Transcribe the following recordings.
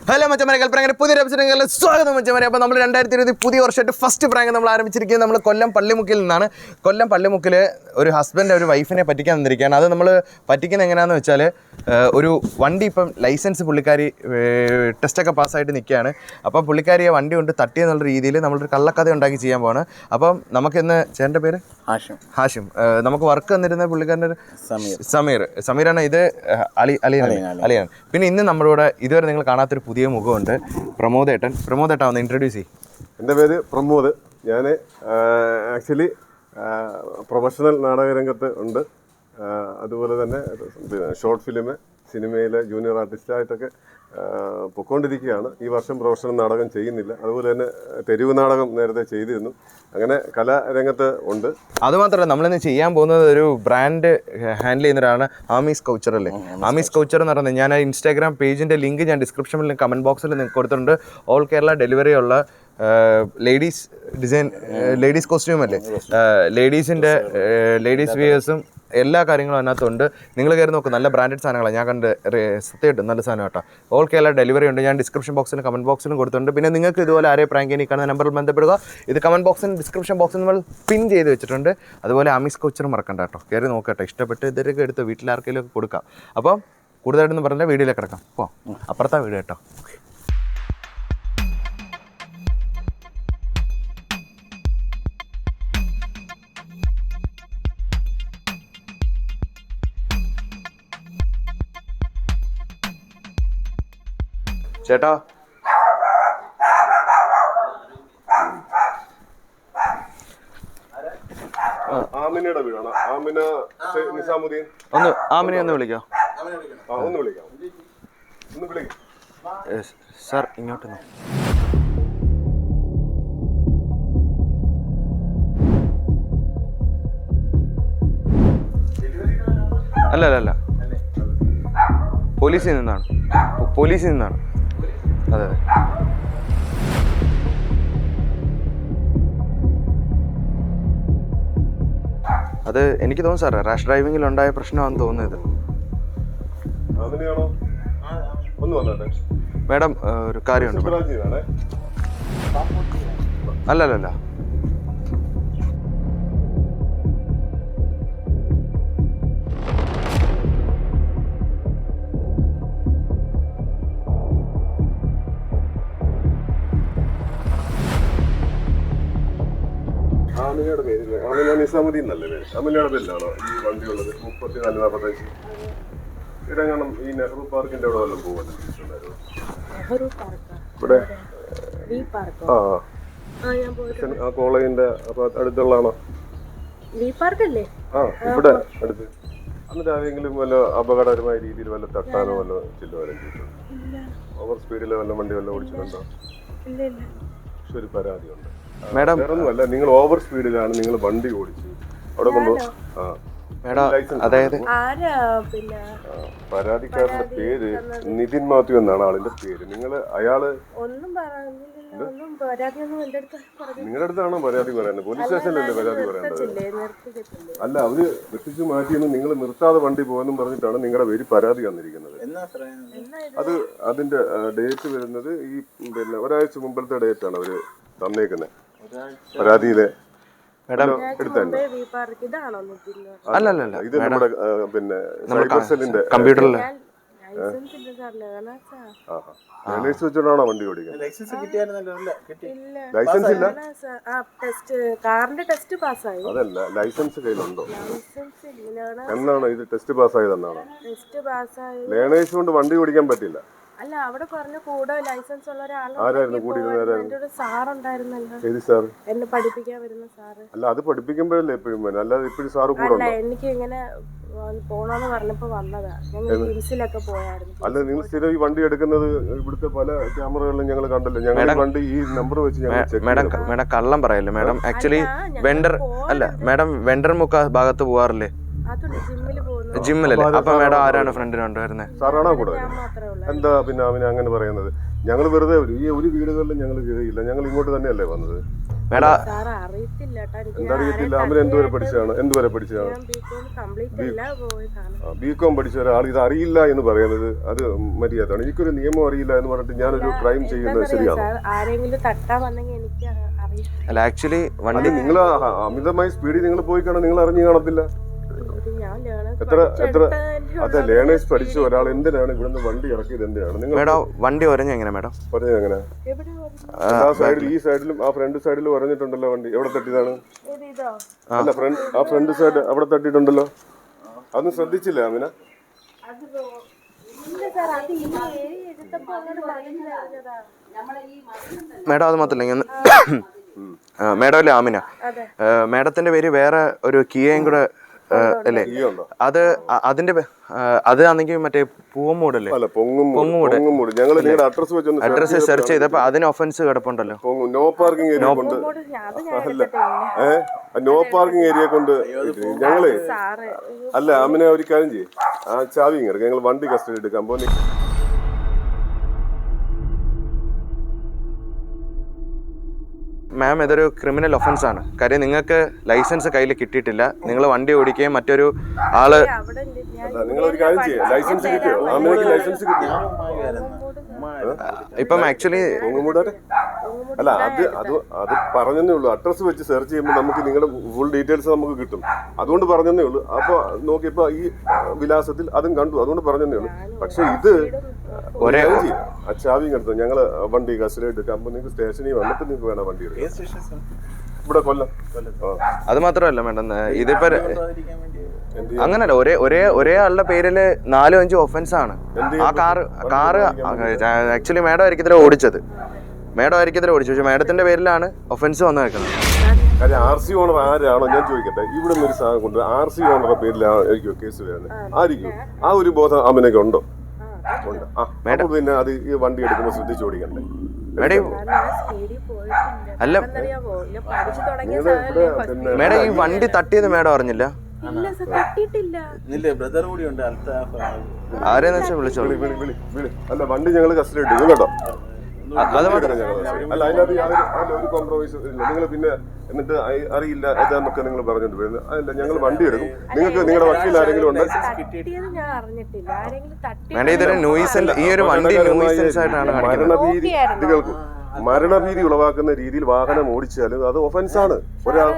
Hello മച്ചമാരെ, കൽപ്പന പുതിയൊരു എപ്പിസോഡിൽ സ്വാഗതം മച്ചമാരെ. അപ്പോൾ നമ്മൾ 2020 പുതിയ വർഷമായിട്ട് ഫസ്റ്റ് പ്രാങ്ക് നമ്മൾ ആരംഭിച്ചിരിക്കുന്നത് നമ്മൾ കൊല്ലം പള്ളിമുക്കിൽ നിന്നാണ്. കൊല്ലം പള്ളിമുക്കിൽ ഒരു ഹസ്ബൻഡ് ഒരു വൈഫിനെ പറ്റിക്കാൻ വന്നിരിക്കുകയാണ്. അത് നമ്മൾ പറ്റിക്കുന്നത് എങ്ങനെയാണെന്ന് വെച്ചാൽ, ഒരു വണ്ടി ഇപ്പം ലൈസൻസ് പുള്ളിക്കാരി ടെസ്റ്റൊക്കെ പാസ്സായിട്ട് നിൽക്കുകയാണ്. അപ്പം പുള്ളിക്കാരിയെ വണ്ടി കൊണ്ട് തട്ടിയെന്നുള്ള രീതിയിൽ നമ്മളൊരു കള്ളക്കഥ ഉണ്ടാക്കി ചെയ്യാൻ പോവാണ്. അപ്പം നമുക്കിന്ന് ചേട്ടൻ്റെ പേര് ഹാഷിം. നമുക്ക് വർക്ക് തന്നിരുന്ന പുള്ളിക്കാരൻ്റെ സമീറാണ്. ഇത് അലിയാണ്. പിന്നെ ഇന്ന് നമ്മളോട് ഇതുവരെ നിങ്ങൾ കാണാത്തൊരു പുതിയ മുഖമുണ്ട്, പ്രമോദേട്ടൻ ഒന്ന് ഇൻട്രൊഡ്യൂസ് ചെയ്യും. എൻ്റെ പേര് പ്രമോദ്. ഞാൻ ആക്ച്വലി പ്രൊഫഷണൽ നാടകരംഗത്ത് ഉണ്ട്. അതുപോലെ തന്നെ ഷോർട്ട് ഫിലിം, സിനിമയിലെ ജൂനിയർ ആർട്ടിസ്റ്റായിട്ടൊക്കെ പൊയ്ക്കൊണ്ടിരിക്കുകയാണ്. ഈ വർഷം പ്രൊഫഷണൽ നാടകം ചെയ്യുന്നില്ല. അതുപോലെ തന്നെ തെരുവ് നാടകം നേരത്തെ ചെയ്തിരുന്നു. അങ്ങനെ കലാരംഗത്ത് ഉണ്ട്. അതുമാത്രമല്ല, നമ്മളിന്ന് ചെയ്യാൻ പോകുന്നത് ഒരു ബ്രാൻഡ് ഹാൻഡിൽ ചെയ്യുന്നവരാണ് ആമീസ് കൗച്ചർ അല്ലേ. ആമീസ് കൗച്ചർ എന്ന് പറയുന്നത്, ഞാൻ ഇൻസ്റ്റാഗ്രാം പേജിൻ്റെ ലിങ്ക് ഞാൻ ഡിസ്ക്രിപ്ഷനിൽ കമൻറ്റ് ബോക്സിൽ നിങ്ങൾക്ക് കൊടുത്തിട്ടുണ്ട്. ഓൾ കേരള ഡെലിവറി ഉള്ള ലേഡീസ് ഡിസൈൻ, ലേഡീസ് കോസ്റ്റ്യൂം അല്ലേ, ലേഡീസിൻ്റെ ലേഡീസ് വിയേഴ്സും എല്ലാ കാര്യങ്ങളും അതിനകത്തുണ്ട്. നിങ്ങൾ കയറി നോക്കും, നല്ല ബ്രാൻഡഡ് സാധനങ്ങളാണ്. ഞാൻ കണ്ട് സത്യമായിട്ടും നല്ല സാധനം കേട്ടോ. ഓൾ കേരള ഡെലിവറി ഉണ്ട്. ഞാൻ ഡിസ്ക്രിപ്ഷൻ ബോക്സിലും കമൻറ്റ് ബോക്സിലും കൊടുത്തിട്ടുണ്ട്. പിന്നെ നിങ്ങൾക്ക് ഇതുപോലെ ആരെയും പ്രാങ്ക് ചെയ്യാൻ ഈ കാണുന്ന നമ്പറിൽ ബന്ധപ്പെടുക. ഇത് കമൻറ്റ് ബോക്സിലും ഡിസ്ക്രിപ്ഷൻ ബോക്സിൽ നമ്മൾ പിൻ ചെയ്ത് വെച്ചിട്ടുണ്ട്. അതുപോലെ ആമീസ് കൗച്ചർ മറക്കണ്ട കേട്ടോ. കയറി നോക്കട്ടെ, ഇഷ്ടപ്പെട്ട് ഇതൊക്കെ എടുത്ത് വീട്ടിലാർക്കെങ്കിലും ഒക്കെ കൊടുക്കാം. അപ്പം കൂടുതലായിട്ടൊന്നും പറഞ്ഞാൽ വീഡിയോയിലേക്ക് കിടക്കാം. അപ്പോൾ അപ്പുറത്താ വീഡിയോ കേട്ടോ. ചേട്ടാ, ആമിനയുടെ വീടാണ്. ആമിന നിസാമുദ്ദീൻ. ആമിനെ ഒന്ന് വിളിക്കാം. ഒന്ന് വിളിക്കാം. സാർ ഇങ്ങോട്ട്. അല്ല, പോലീസിൽ നിന്നാണ്. അതെ. അത് എനിക്ക് തോന്നുന്നു സാറേ, റാഷ് ഡ്രൈവിംഗിൽ ഉണ്ടായ പ്രശ്നമാണെന്ന് തോന്നുന്നത്. മാഡം, ഒരു കാര്യമുണ്ട്. അല്ലല്ല, ആമിനയുടെ പേരില്ല, ആമിന നിസാമുദ്ദീൻ നല്ല പേര്. ആമിനയുടെ പേരിലാണോ ഈ വണ്ടി ഉള്ളത്? 34-45 ഇടങ്ങണം. ഈ നെഹ്റു പാർക്കിന്റെ അവിടെ വല്ലതും പോകണ്ട ഇവിടെ? ആ കോളേജിന്റെ അടുത്തുള്ളതാണോ? ഇവിടെ അടുത്ത്. എന്നിട്ട് ആരെങ്കിലും വല്ല അപകടകരമായ രീതിയിൽ വല്ല തട്ടാനോ വല്ല ചെല്ലുവാനും ചെയ്തിട്ടുണ്ടോ? ഓവർ സ്പീഡിൽ വല്ല വണ്ടി വല്ല ഓടിച്ചിട്ടുണ്ടോ? പക്ഷെ ഒരു പരാതിയുണ്ട് മാഡം. വേറൊന്നുമല്ല, നിങ്ങൾ ഓവർ സ്പീഡിലാണ് നിങ്ങൾ വണ്ടി ഓടിച്ചു അവിടെ കൊണ്ടുപോകും. അതായത് പരാതിക്കാരന്റെ പേര് നിതിൻ മാത്യു എന്നാണ് ആളിന്റെ പേര്. അയാള് നിങ്ങളുടെ അടുത്താണോ പരാതി പറയാനുള്ളത്? പോലീസ് സ്റ്റേഷനിലല്ലേ പരാതി പറയേണ്ടത്? അല്ല, അവര് വെട്ടിച്ചു മാറ്റിയെന്ന് നിങ്ങൾ നിർത്താതെ വണ്ടി പോകുമെന്നും പറഞ്ഞിട്ടാണ് നിങ്ങളുടെ പേര് പരാതി വന്നിരിക്കുന്നത്. അതിന്റെ ഡേറ്റ് വരുന്നത് ഈ പിന്നെ ഒരാഴ്ച മുമ്പത്തെ ഡേറ്റ് ആണ് അവര് തന്നേക്കുന്നത് പരാതിയിലെ. അല്ലല്ല, ഇത് നമ്മുടെ പിന്നെ സൈബർ സെല്ലിന്റെ കമ്പ്യൂട്ടറിൽ ലേണേഴ്സ് വെച്ചോണ്ടാണോ വണ്ടി ഓടിക്കുന്നത്? ലൈസൻസ് ഇല്ല. അതല്ല, ലൈസൻസ് കയ്യിലുണ്ടോ എന്നാണോ? ഇത് ടെസ്റ്റ് പാസ്സായതെന്നാണോ? ലേണേഴ്സ് കൊണ്ട് വണ്ടി ഓടിക്കാൻ പറ്റില്ല. അല്ല, അവിടെ പറഞ്ഞു കൂടെ ലൈസൻസ് ഉള്ള ആരായിരുന്നു കൂടി? സാറുണ്ടായിരുന്നല്ലോ. ഏത് സാർ? എന്നെ പഠിപ്പിക്കാൻ വരുന്ന സാറ്. അല്ല, അത് പഠിപ്പിക്കുമ്പോഴല്ലേ എപ്പോഴും വരും, അല്ലാതെ ഇപ്പോഴും സാറ് കൂടെ ഉണ്ടോ? എനിക്ക് ഇങ്ങനെ പോണോന്ന് പറഞ്ഞപ്പോ വന്നതാ. ഞാൻ ഹിൽസിലൊക്കെ പോയായിരുന്നു. അല്ല, നിങ്ങൾ സ്ഥിരം ഈ വണ്ടി എടുക്കുന്നത് ഇവിടുത്തെ പല ക്യാമറകളിലും ഞങ്ങൾ കണ്ടല്ലോ. ഞങ്ങൾ വണ്ടി ഈ നമ്പർ വെച്ച് മാഡം കള്ളം പറയല്ലേ മാഡം. ആക്ച്വലി വെണ്ടർ മുക്ക ഭാഗത്ത് പോവാറില്ലേ? ജിമ്മിലല്ലേ? അപ്പൊ മേഡം ആരാണ് ഫ്രണ്ടിന് കൊണ്ടുവരുന്നത്? സാറാണോ കൂടെ ഞാൻ വരുന്നത്? മാത്രമേ ഉള്ളൂ. എന്താ പിന്നെ അവന് അങ്ങനെ പറയുന്നത്? ഞങ്ങൾ വെറുതെ ഈ ഒരു വീടുകളിലും ഞങ്ങൾ കയറിയില്ല, ഞങ്ങൾ ഇങ്ങോട്ട് തന്നെയല്ലേ വന്നത്. മേഡം സാറ് അറിയത്തില്ല കേട്ടോ, എനിക്ക് എന്താ അറിയത്തില്ല? അവൻ എന്തുവരെ പഠിച്ചതാണ്? ഞാൻ ബികോം കംപ്ലീറ്റ് അല്ല പോയതാണ്. ബികോം പഠിച്ച ഒരാൾ ഇത് അറിയില്ല എന്ന് പറയുന്നത് അത് മര്യാദയാണ്. എനിക്കൊരു നിയമം അറിയില്ല എന്ന് പറഞ്ഞിട്ട് ഞാനൊരു ക്രൈം ചെയ്യുന്നത് ശരിയാണ്? സാർ ആരെങ്കിലും തട്ടാൻ വന്നെങ്കിൽ എനിക്ക് അറിയാം. അല്ല, ആക്ച്വലി വണ്ടി നിങ്ങൾ അമിതമായി സ്പീഡിൽ നിങ്ങൾ പോയി കാണാൻ നിങ്ങൾ അറിഞ്ഞു കാണത്തില്ല. ഞാൻ ലേണേഴ്സ് എത്ര അതെ ലേണേഴ്സ് പഠിച്ച ഒരാൾ എന്തിനാണ് ഇവിടുന്ന് വണ്ടി ഇറക്കിയത്? എന്തിനാണ് നിങ്ങൾ മേഡം വണ്ടി ഒരഞ്ഞ എങ്ങനെ മേഡം? പറഞ്ഞത്? എങ്ങനെ? എവിടെ വന്നു? ആ സൈഡിൽ, ഈ സൈഡിലും ആ ഫ്രണ്ട് സൈഡിലും പറഞ്ഞിട്ടുണ്ടല്ലോ വണ്ടി. എവിടെ തട്ടിയതാണ്? ഇതോ? അല്ല ആ ഫ്രണ്ട് സൈഡ് അവിടെ തട്ടിയിട്ടുണ്ടല്ലോ. അതൊന്നും ശ്രദ്ധിച്ചില്ല അമിന? അത് ഇല്ല സാർ, അത് ഈ ഏരിയ എടുത്തപ്പോ അങ്ങനെ പറഞ്ഞതാ. മേഡം അത് മാത്രമല്ല, മേഡം അല്ലേ ആമിന? മേഡത്തിന്റെ പേര് വേറെ ഒരു കിയയും കൂടെ അല്ലേ? അത് അതിന്റെ അത് ആണെങ്കിൽ മറ്റേ പൂവമ്മൂടല്ലേ? അല്ല, പൊങ്ങുമൂട്. ഞങ്ങൾ നിങ്ങളുടെ അഡ്രസ് വെച്ചൊന്ന് അഡ്രസ് സെർച്ച് ചെയ്തപ്പോ അതിന് ഒഫൻസ് കിടപ്പുണ്ടല്ലോ. നോ പാർക്കിംഗ് ഏരിയ കൊണ്ട്. അല്ല, നോ പാർക്കിംഗ് ഏരിയ കൊണ്ട് ഞങ്ങള് അല്ല അമിനെ ഒരു കാര്യം ചെയ്യും, ആ ചാവി ഇങ്ങെടുക്കുക. ഞങ്ങൾ വണ്ടി കസ്റ്റഡി എടുക്കാൻ പോകും. മാം, ഇതൊരു ക്രിമിനൽ ഒഫൻസ് ആണ്. കാര്യം നിങ്ങൾക്ക് ലൈസൻസ് കയ്യിൽ കിട്ടിയിട്ടില്ല, നിങ്ങൾ വണ്ടി ഓടിക്കുകയും മറ്റൊരു ആള്. നിങ്ങൾ ഒരു കാര്യം ചെയ്യും, ലൈസൻസ് കിട്ടിയോ? അമിനക്ക് ലൈസൻസ് കിട്ടിയോ? ഇപ്പം ആക്ച്വലി അല്ല, അത് പറഞ്ഞതേ ഉള്ളൂ. അഡ്രസ് വെച്ച് സെർച്ച് ചെയ്യുമ്പോൾ നമുക്ക് നിങ്ങളുടെ ഫുൾ ഡീറ്റെയിൽസ് നമുക്ക് കിട്ടും. അതുകൊണ്ട് പറഞ്ഞതേ ഉള്ളൂ. അപ്പൊ നോക്കിയപ്പോ ഈ വിലാസത്തിൽ അതും കണ്ടു, അതുകൊണ്ട് പറഞ്ഞതേ ഉള്ളൂ. പക്ഷെ ഇത് ഒരേ ആ ചാവിയും എടുത്തു. ഞങ്ങള് വണ്ടി കസ്റ്റഡി എടുക്കാം. അപ്പൊ നിങ്ങൾക്ക് സ്റ്റേഷനിൽ വന്നിട്ട് നിങ്ങൾക്ക് വേണം വണ്ടി എടുക്കാം. ഇവിടെ കൊല്ലം. അത് മാത്രമല്ല മേഡം, ഇതിപ്പോ അങ്ങനല്ല, ഒരേ ആളുടെ പേരില് 4-5 ഒഫൻസ് ആണ്. ആ കാറ് ആക്ച്വലി മേഡം ആയിരിക്കത്തില്ല ഓടിച്ചത്. പക്ഷെ മേഡത്തിന്റെ പേരിലാണ് ഒഫൻസ് വന്നു നിൽക്കുന്നത്. കാര്യം RC ഓണർ ആരാണോ ഞാൻ ചോദിക്കട്ടെ, ഇവിടെ നിന്ന് ഒരു സാധനം കൊണ്ട് RC ഓണറുടെ പേരിലായിരിക്കും കേസ് വരുന്നത്. ആയിരിക്കും. ആ ഒരു ബോധം അമിനൊക്കെ ഉണ്ടോ? ഉണ്ട്. അപ്പൊ പിന്നെ അത് ഈ വണ്ടി എടുക്കുമ്പോൾ ശ്രദ്ധിച്ചു ഓടിക്കണ്ടേ? അല്ല മേഡം, ഈ വണ്ടി തട്ടിയത് മേഡം അറിഞ്ഞില്ല? ആരെന്ന് വെച്ചാൽ വിളിച്ചോളൂ. അല്ല, വണ്ടി ഞങ്ങൾ കസ്റ്റഡി എടുക്കും കേട്ടോ. അല്ല, അതിനകത്ത് ഒരു കോംപ്രമൈസ് ഇല്ല. നിങ്ങൾ പിന്നെ എന്നിട്ട് അറിയില്ല ഏതാന്നൊക്കെ നിങ്ങൾ പറഞ്ഞിട്ട് വരുന്നത്. അതല്ല, ഞങ്ങൾ വണ്ടി എടുക്കും. നിങ്ങൾക്ക് നിങ്ങളുടെ വക്കീൽ ആരെങ്കിലും ഉണ്ട്? മരണഭീതി ഉളവാക്കുന്ന രീതിയിൽ വാഹനം ഓടിച്ചാലും അത് ഒഫൻസാണ്. ഒരാൾ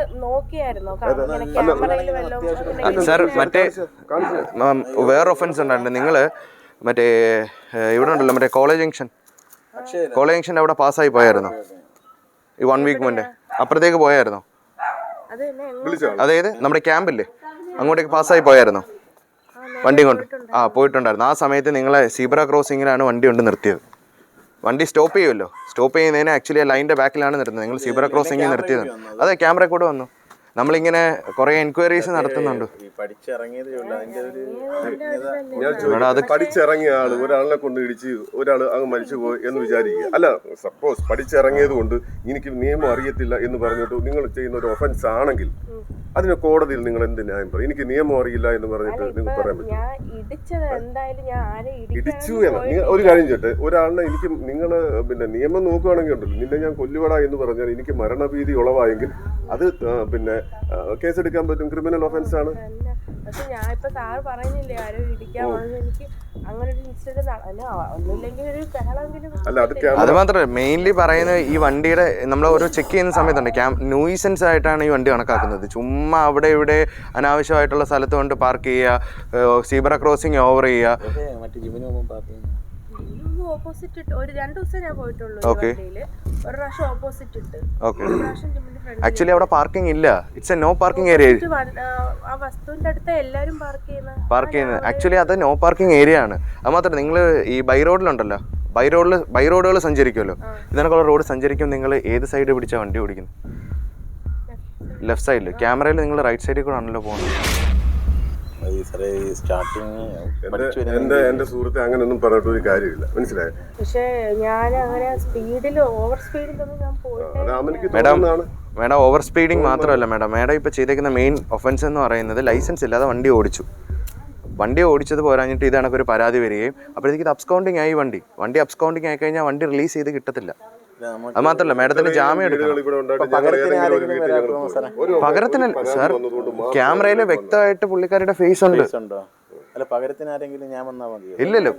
സാർ, മറ്റേ വേറെ ഒഫൻസ് ഉണ്ടായിരുന്നു. നിങ്ങള് മറ്റേ ഇവിടെ ഉണ്ടല്ലോ, മറ്റേ കോളേജ് ജംഗ്ഷൻ്റെ അവിടെ പാസ്സായി പോയായിരുന്നോ ഈ 1 വീക്ക് മുന്നേ? അപ്പുറത്തേക്ക് പോയായിരുന്നോ? അതായത് നമ്മുടെ ക്യാമ്പില്ലേ, അങ്ങോട്ടേക്ക് പാസ്സായി പോയായിരുന്നോ വണ്ടി കൊണ്ട്? പോയിട്ടുണ്ടായിരുന്നു. ആ സമയത്ത് നിങ്ങളെ സീബ്ര ക്രോസിങ്ങിലാണ് വണ്ടി കൊണ്ട് നിർത്തിയത്. വണ്ടി സ്റ്റോപ്പ് ചെയ്യുമല്ലോ, സ്റ്റോപ്പ് ചെയ്യുന്നതിന് ആക്ച്വലി ലൈനിന്റെ ബാക്കിലാണ് നിർത്തുന്നത്. നിങ്ങൾ സീബ്ര ക്രോസിംഗ് നിർത്തിയത്. അതെ, ക്യാമറ കൂടെ വന്നു. നമ്മളിങ്ങനെ കുറെ എൻക്വയറീസ് നടത്തുന്നുണ്ട്. പഠിച്ചിറങ്ങിയ ആള് ഒരാളിനെ കൊണ്ട് ഇടിച്ച് ഒരാൾ അങ്ങ് മരിച്ചു പോയി എന്ന് വിചാരിക്കുക. അല്ല, സപ്പോസ് പഠിച്ചിറങ്ങിയത് കൊണ്ട് എനിക്ക് നിയമം അറിയത്തില്ല എന്ന് പറഞ്ഞിട്ട് നിങ്ങൾ ചെയ്യുന്ന ഒരു ഒഫൻസ് ആണെങ്കിൽ അതിന് കോടതിയിൽ നിങ്ങൾ എന്ത് ന്യായം പറയും? എനിക്ക് നിയമം അറിയില്ല എന്ന് പറഞ്ഞിട്ട് നിങ്ങൾക്ക് പറയാൻ പറ്റും? ഇടിച്ചു എന്ന് ഒരു കാര്യം ചെയ്യട്ടെ, ഒരാളിനെ എനിക്ക് നിങ്ങൾ പിന്നെ നിയമം നോക്കുകയാണെങ്കിൽ ഉണ്ടല്ലോ, നിന്നെ ഞാൻ കൊല്ലുവടാ എന്ന് പറഞ്ഞാൽ എനിക്ക് മരണഭീതി ഉളവായെങ്കിൽ അത് പിന്നെ കേസെടുക്കാൻ പറ്റും. ക്രിമിനൽ ഒഫൻസ് ആണ്. അത് മാത്രമല്ല, മെയിൻലി പറയുന്നത് ഈ വണ്ടിയുടെ നമ്മൾ ഓരോ ചെക്ക് ചെയ്യുന്ന സമയത്തുണ്ട് ന്യൂയിസൻസ് ആയിട്ടാണ് ഈ വണ്ടി കണക്കാക്കുന്നത്. ചുമ്മാ അവിടെ ഇവിടെ അനാവശ്യമായിട്ടുള്ള സ്ഥലത്ത് കൊണ്ട് പാർക്ക് ചെയ്യുക, സീബ്ര ക്രോസിംഗ് ഓവർ ചെയ്യുക. ആക്ച്വലി അവിടെ പാർക്കിംഗ് ഇല്ല. It's a no parking area. Park ചെയ്യുന്നത് ആക്ച്വലി അത് നോ പാർക്കിംഗ് ഏരിയ ആണ്. അത് മാത്രമല്ല, നിങ്ങൾ ഈ ബൈ റോഡിലുണ്ടല്ലോ, ബൈ റോഡുകൾ സഞ്ചരിക്കുമല്ലോ, ഇതിനൊക്കെയുള്ള റോഡ് സഞ്ചരിക്കും. നിങ്ങൾ ഏത് സൈഡ് പിടിച്ചാൽ വണ്ടി ഓടിക്കുന്നത്? ലെഫ്റ്റ് സൈഡിൽ. ക്യാമറയിൽ നിങ്ങൾ റൈറ്റ് സൈഡിൽ കൂടെ ആണല്ലോ പോകുന്നത്. എന്റെ സുഹൃത്തെ അങ്ങനെയൊന്നും പറഞ്ഞിട്ട് ഒരു കാര്യമില്ല, മനസ്സിലായോ? പക്ഷേ ഞാൻ അങ്ങനെ സ്പീഡിൽ ഓവർ സ്പീഡിലൊന്നും ഞാൻ പോയിട്ട്. മേഡം ഓവർ സ്പീഡിങ് മാത്രമല്ല മേഡം ഇപ്പൊ ചെയ്തേക്കുന്ന മെയിൻ ഒഫൻസ് എന്ന് പറയുന്നത് ലൈസൻസ് ഇല്ലാതെ വണ്ടി ഓടിച്ചു. വണ്ടി ഓടിച്ചത് പോരാഞ്ഞിട്ട് ഇത് കണക്കൊരു പരാതി വരികയും അപ്പോഴത്തേക്ക് ഇത് അബ്സ്കൗണ്ടിങ് ആയി വണ്ടി അബ്സ്കൗണ്ടിങ് ആയി കഴിഞ്ഞാൽ വണ്ടി റിലീസ് ചെയ്ത് കിട്ടത്തില്ല. അത് മാത്രമല്ല മാഡത്തിന് ജാമ്യം എടുക്കണം. പകരത്തിന് സാർ ക്യാമറയിൽ വ്യക്തമായിട്ട് പുള്ളിക്കാരുടെ ഫേസ് ഉണ്ട്. ഇല്ലല്ലോ,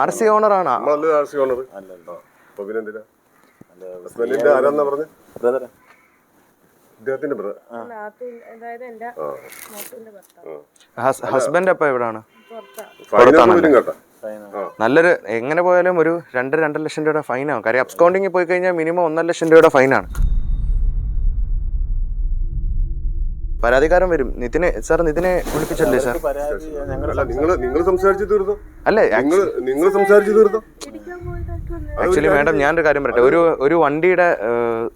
RC ഓണറാണ്. ഹസ്ബൻഡ് അപ്പൊ എവിടാണ്? നല്ലൊരു എങ്ങനെ പോയാലും ഒരു 2-2.5 ലക്ഷം രൂപയുടെ ഫൈനാവും. കാര്യം അബ്സ്കൗണ്ടിങ് പോയി കഴിഞ്ഞാൽ മിനിമം 1.5 ലക്ഷം രൂപയുടെ ഫൈനാണ്. പരാതിക്കാരൻ വരും. നിതിനെ വിളിപ്പിച്ചല്ലേ സാർ? അല്ലേ ആക്ച്വലി മാഡം ഞാനൊരു കാര്യം പറയട്ടെ. ഒരു വണ്ടിയുടെ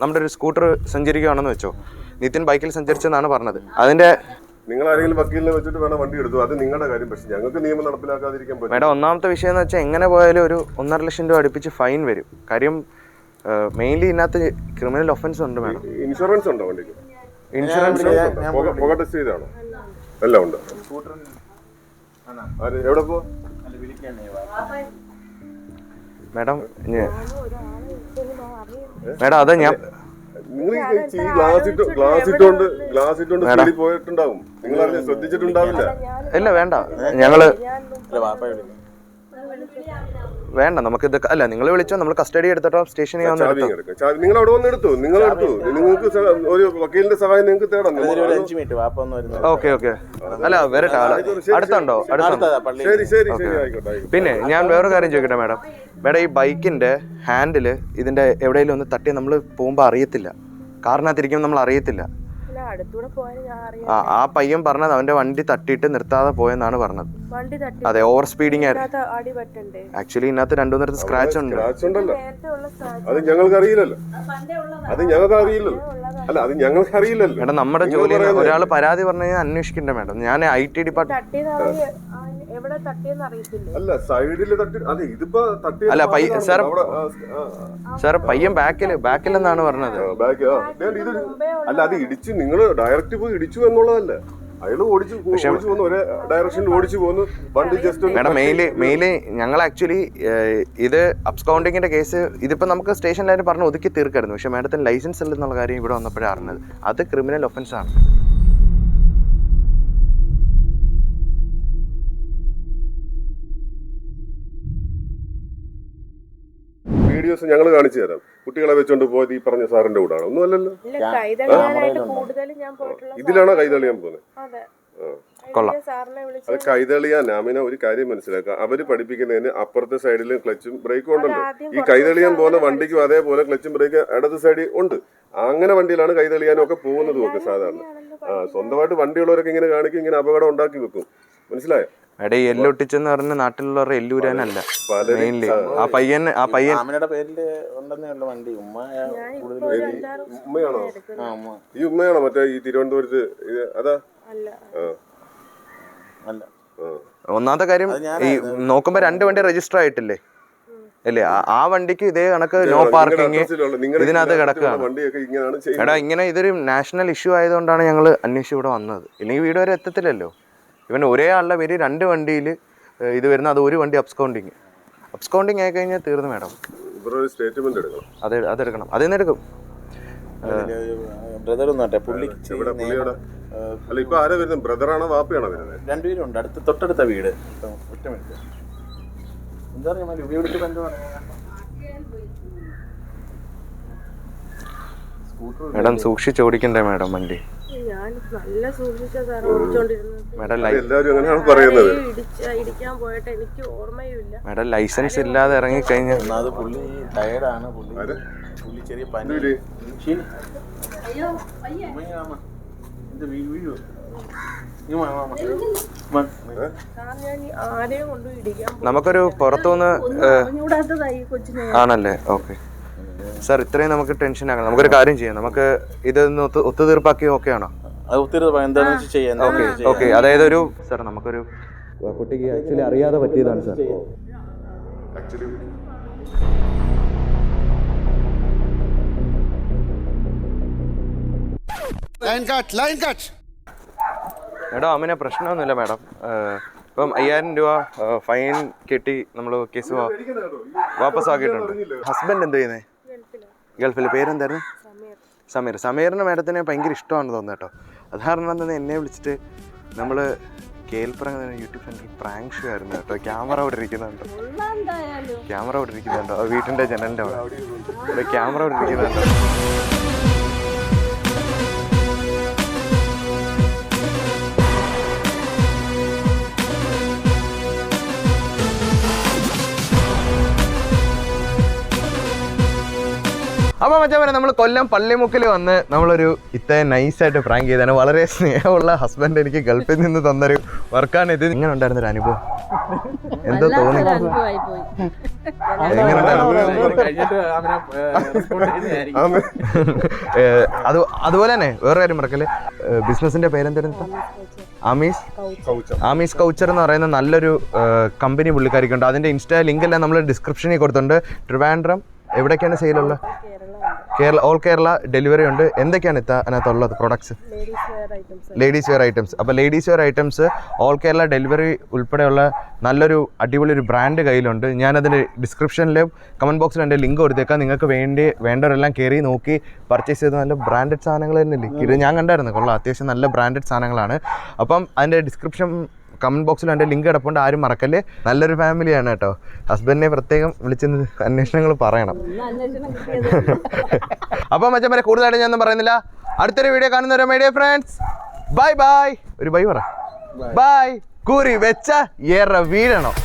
നമ്മുടെ ഒരു സ്കൂട്ടർ സഞ്ചരിക്കുകയാണെന്ന് വെച്ചോ, നിതിൻ ബൈക്കിൽ സഞ്ചരിച്ചെന്നാണ് പറഞ്ഞത്. അതിന്റെ നിങ്ങൾ ആരെങ്കിലും വക്കീലിനെ വെച്ചിട്ട് വേണം വണ്ടി എടുത്തു, അത് നിങ്ങളുടെ കാര്യം. പക്ഷെ ഞങ്ങൾക്ക് നിയമം നടപ്പിലാക്കാതിരിക്കാൻ പറ്റും. മേഡം ഒന്നാമത്തെ വിഷയം എന്ന് വെച്ചാൽ എങ്ങനെ പോയാലും ഒരു 1.5 ലക്ഷം രൂപ അടുപ്പിച്ച് ഫൈൻ വരും. കാര്യം മെയിൻലി ഇതിനകത്ത് ക്രിമിനൽ ഒഫൻസ് ഉണ്ട് മാഡം. ഇൻഷുറൻസ് ഉണ്ടോ വണ്ടിക്ക്? ഇൻഷുറൻസ് പുക ടെസ്റ്റ് ചെയ്താണോ? എല്ലാം ഉണ്ട്. എവിടെ പോ മാഡം? മേഡം അത് ഞാൻ നിങ്ങൾ ഗ്ലാസ് ഇട്ടുകൊണ്ട് സ്പീഡിൽ പോയിട്ടുണ്ടാവും. നിങ്ങൾ അതിനെ ശ്രദ്ധിച്ചിട്ടുണ്ടാവില്ല. ഇല്ല വേണ്ട, ഞങ്ങള് വേണ്ട നമുക്കിത് അല്ല. നിങ്ങൾ വിളിച്ചോ, നമ്മൾ കസ്റ്റഡി എടുത്തിട്ടോ സ്റ്റേഷനിൽ നിങ്ങൾ അവിടെ വന്ന് എടുത്തു. നിങ്ങൾക്ക് ഒരു വക്കീലിന്റെ സഹായം നിങ്ങൾക്ക് തേടാം. ഓക്കെ അല്ല വരട്ടെ. അടുത്തുണ്ടോ? ശരി ആയിക്കോട്ടെ. പിന്നെ ഞാൻ വേറൊരു കാര്യം ചോദിക്കട്ടെ മാഡം. ഈ ബൈക്കിന്റെ ഹാൻഡില് ഇതിന്റെ എവിടെയെങ്കിലും ഒന്ന് തട്ടി നമ്മൾ പോകുമ്പോ അറിയത്തില്ല, കാറിനകത്തിരിക്കുമ്പോൾ നമ്മൾ അറിയത്തില്ല. ആ പയ്യൻ പറഞ്ഞത് അവന്റെ വണ്ടി തട്ടിയിട്ട് നിർത്താതെ പോയെന്നാണ് പറഞ്ഞത്. അതെ, ഓവർ സ്പീഡിങ് ആയിരുന്നു. ആക്ച്വലി ഇതിനകത്ത് 2-3 സ്ക്രാച്ച് ഉണ്ട്. അത് ഞങ്ങൾക്ക് അറിയില്ലല്ലോ. മേഡം നമ്മുടെ ജോലി ഒരാൾ പരാതി പറഞ്ഞു കഴിഞ്ഞാൽ അന്വേഷിക്കണ്ടേ മാഡം? ഞാൻ IT ഡിപ്പാർട്ട്മെന്റ് അല്ല സാർ പയ്യൻ ബാക്കിലെന്നാണ് പറഞ്ഞത്. അല്ല, അത് ഇടിച്ച് നിങ്ങൾ ഡയറക്റ്റ് പോയി ഇടിച്ചു എന്നുള്ളതല്ല. അയാൾ ഓടിച്ചു പോകുന്നു, ഒരേ ഡയറക്ഷനിൽ ഓടിച്ചു പോകുന്നു. വണ്ടി ജസ്റ്റ് മേഡം മെയിലി ഞങ്ങൾ ആക്ച്വലി ഇത് അബ്സ്കൗണ്ടിങ്ങിന്റെ കേസ് ഇതിപ്പോ നമുക്ക് സ്റ്റേഷനിലായിട്ട് പറഞ്ഞ് ഒതുക്കി തീർക്കായിരുന്നു. പക്ഷെ മാഡത്തിന് ലൈസൻസ് ഇല്ലെന്നുള്ള കാര്യം ഇവിടെ വന്നപ്പോഴാണ് അറിഞ്ഞത്. അത് ക്രിമിനൽ ഒഫൻസ് ആണ്. വീഡിയോസ് ഞങ്ങൾ കാണിച്ചു തരാം. കുട്ടികളെ വെച്ചോണ്ട് പോയത് ഈ പറഞ്ഞ സാറിന്റെ കൂടാണ്. ഒന്നും അല്ലല്ലോ. ഇതിലാണോ കൈതളിയാൻ പോകുന്നത്? അത് കൈതളിയാൻ നാമിന ഒരു കാര്യം മനസ്സിലാക്കുക. അവര് പഠിപ്പിക്കുന്നതിന് അപ്പുറത്തെ സൈഡിലും ക്ലച്ചും ബ്രേക്കും ഉണ്ടല്ലോ. ഈ കൈതളിയാൻ പോകുന്ന വണ്ടിക്കും അതേപോലെ ക്ലച്ചും ബ്രേക്കും ഇടത് സൈഡിൽ ഉണ്ട്. അങ്ങനെ വണ്ടിയിലാണ് കൈതളിയാനും ഒക്കെ പോകുന്നതും ഒക്കെ സാധാരണ. സ്വന്തമായിട്ട് വണ്ടിയുള്ളവരൊക്കെ ഇങ്ങനെ കാണിക്കും, ഇങ്ങനെ അപകടം ഉണ്ടാക്കി വെക്കും. മനസ്സിലായോ? എല്ലൊട്ടിച്ചെന്ന് പറഞ്ഞ നാട്ടിലുള്ളവരുടെ എല്ലൂരാനല്ല മെയിൻലി. ആ പയ്യൻ ഉമ്മയാണോ? ഈ ഉമ്മയാണോ മറ്റേ ഈ തിരുവനന്തപുരത്ത്? അതാ ഒന്നാമത്തെ കാര്യം ഈ നോക്കുമ്പോ 2 വണ്ടി രജിസ്റ്റർ ആയിട്ടില്ലേ അല്ലേ? ആ വണ്ടിക്ക് ഇതേ കണക്ക് നോ പാർക്കിങ് ഇതിനകത്ത് കിടക്കുകയാണ്. എടാ ഇങ്ങനെ ഇതൊരു നാഷണൽ ഇഷ്യൂ ആയതുകൊണ്ടാണ് ഞങ്ങൾ അന്വേഷിച്ച് ഇവിടെ വന്നത്. ഇല്ലെങ്കിൽ വീട് വരെ എത്തത്തില്ലല്ലോ. ഇവൻ ഒരേ ആളുടെ പേര് 2 വണ്ടിയിൽ ഇത് വരുന്ന, അത് ഒരു വണ്ടി അബ്സ്കൗണ്ടിങ് ആയി കഴിഞ്ഞാൽ തീർന്നു മാഡം. അതെടുക്കണം. അതിൽ എടുക്കും. രണ്ടുപേരുണ്ട്, തൊട്ടടുത്ത വീട്. ഒറ്റ മിനിറ്റ്. എന്താ മാഡം സൂക്ഷിച്ചോടിക്കണ്ടേ മാഡം വണ്ടി? മാഡം ലൈസൻസ് ഇല്ലാതെ ഇറങ്ങി കഴിഞ്ഞാൽ പുള്ളി ടയർഡാണ്. പുള്ളി ചെറിയ പനി. നമുക്കൊരു പുറത്തുനിന്ന് ആണല്ലേ? ഓക്കെ സാർ, ഇത്രയും നമുക്ക് ടെൻഷൻ ആക്കണം. നമുക്കൊരു കാര്യം ചെയ്യാം. നമുക്ക് ഇതൊന്ന് ഒത്തുതീർപ്പാക്കി ഓക്കെ ആണോ? ഓക്കെ. അതായത് ഒരു സാർ നമുക്കൊരു കുട്ടിക്ക് ആക്ച്വലി അറിയാതെ പറ്റിയതാണ് സാർ. Line cut. മേഡം അമ്മനെ പ്രശ്നമൊന്നുമില്ല മേഡം. ഇപ്പം 5000 രൂപ ഫൈൻ കെട്ടി നമ്മൾ കേസ് വാപ്പസ് ആക്കിയിട്ടുണ്ട്. ഹസ്ബൻഡ് എന്ത് ചെയ്യുന്നത്? ഗൾഫിൽ. പേരെന്തായിരുന്നു? സമീർ. സമീറിന് മേഡത്തിന് ഭയങ്കര ഇഷ്ടമാണെന്ന് തോന്നുന്നു കേട്ടോ. അത് കാരണം തന്നെ എന്നെ വിളിച്ചിട്ട് നമ്മൾ കേൾപ്പറങ്ങ യൂട്യൂബ് ചാനൽ പ്രാങ്ക് ഷോ ആയിരുന്നു കേട്ടോ. ക്യാമറ അവിടെ ഇരിക്കുന്നുണ്ടോ? വീട്ടിൻ്റെ ജനലിൻ്റെ അവിടെ ക്യാമറ അവിടെ ഇരിക്കുന്നുണ്ടോ? അപ്പോൾ മച്ചാൻ നമ്മൾ കൊല്ലം പള്ളിമുക്കിൽ വന്ന് നമ്മളൊരു ഇത്രയും നൈസായിട്ട് പ്രാങ്ക് ചെയ്താണ്. വളരെ സ്നേഹമുള്ള ഹസ്ബൻഡ് എനിക്ക് ഗൾഫിൽ നിന്ന് തന്നൊരു വർക്കാണ് ഇത്. എങ്ങനെ ഉണ്ടായിരുന്നൊരു അനുഭവം? എന്തോ തോന്നി? അതുപോലെ തന്നെ വേറെ കാര്യം മറക്കല്ലേ, ബിസിനസിന്റെ പേരെന്തായിരുന്നു? ആമീസ് കൗച്ചർ എന്ന് പറയുന്ന നല്ലൊരു കമ്പനി പുള്ളിക്കാരിക്കുണ്ട്. അതിന്റെ ഇൻസ്റ്റാ ലിങ്ക് എല്ലാം നമ്മൾ ഡിസ്ക്രിപ്ഷനിൽ കൊടുത്തിട്ടുണ്ട്. ട്രിവാൻഡ്രം എവിടേക്കാണ് സെയിലുള്ളത്? ഓൾ കേരള ഡെലിവറി ഉണ്ട്. എന്തൊക്കെയാണ് അതിനകത്തുള്ളത് പ്രൊഡക്ട്സ്? Ladies wear items. അപ്പോൾ ladies wear items all Kerala delivery ഉൾപ്പെടെയുള്ള നല്ലൊരു അടിപൊളി ഒരു ബ്രാൻഡ് കയ്യിലുണ്ട്. ഞാനതിൻ്റെ ഡിസ്ക്രിപ്ഷനിലും കമൻറ്റ് ബോക്സിലും എൻ്റെ ലിങ്ക് കൊടുത്തേക്കാം. നിങ്ങൾക്ക് വേണ്ടവരെല്ലാം കയറി നോക്കി പർച്ചേസ് ചെയ്ത് നല്ല ബ്രാൻഡഡ് സാധനങ്ങൾ തന്നെയല്ലേ ഇത്? ഞാൻ കണ്ടായിരുന്നു, കൊള്ളാം, അത്യാവശ്യം നല്ല ബ്രാൻഡഡ് സാധനങ്ങളാണ്. അപ്പം അതിൻ്റെ ഡിസ്ക്രിപ്ഷൻ കമൻറ്റ് ബോക്സിൽ എൻ്റെ ലിങ്ക് കിടപ്പുണ്ട്, ആരും മറക്കല്ലേ. നല്ലൊരു ഫാമിലിയാണ് കേട്ടോ. ഹസ്ബൻഡിനെ പ്രത്യേകം വിളിച്ച് അന്വേഷണങ്ങൾ പറയണം. അപ്പം മച്ചാൻ വരെ കൂടുതലായിട്ട് ഞാനൊന്നും പറയുന്നില്ല. അടുത്തൊരു വീഡിയോ കാണുന്നവരെ my dear friends, bye bye. ഒരു ബൈ പറ. ബൈ. കൂരി വെച്ച ഏറെ വീഴണം.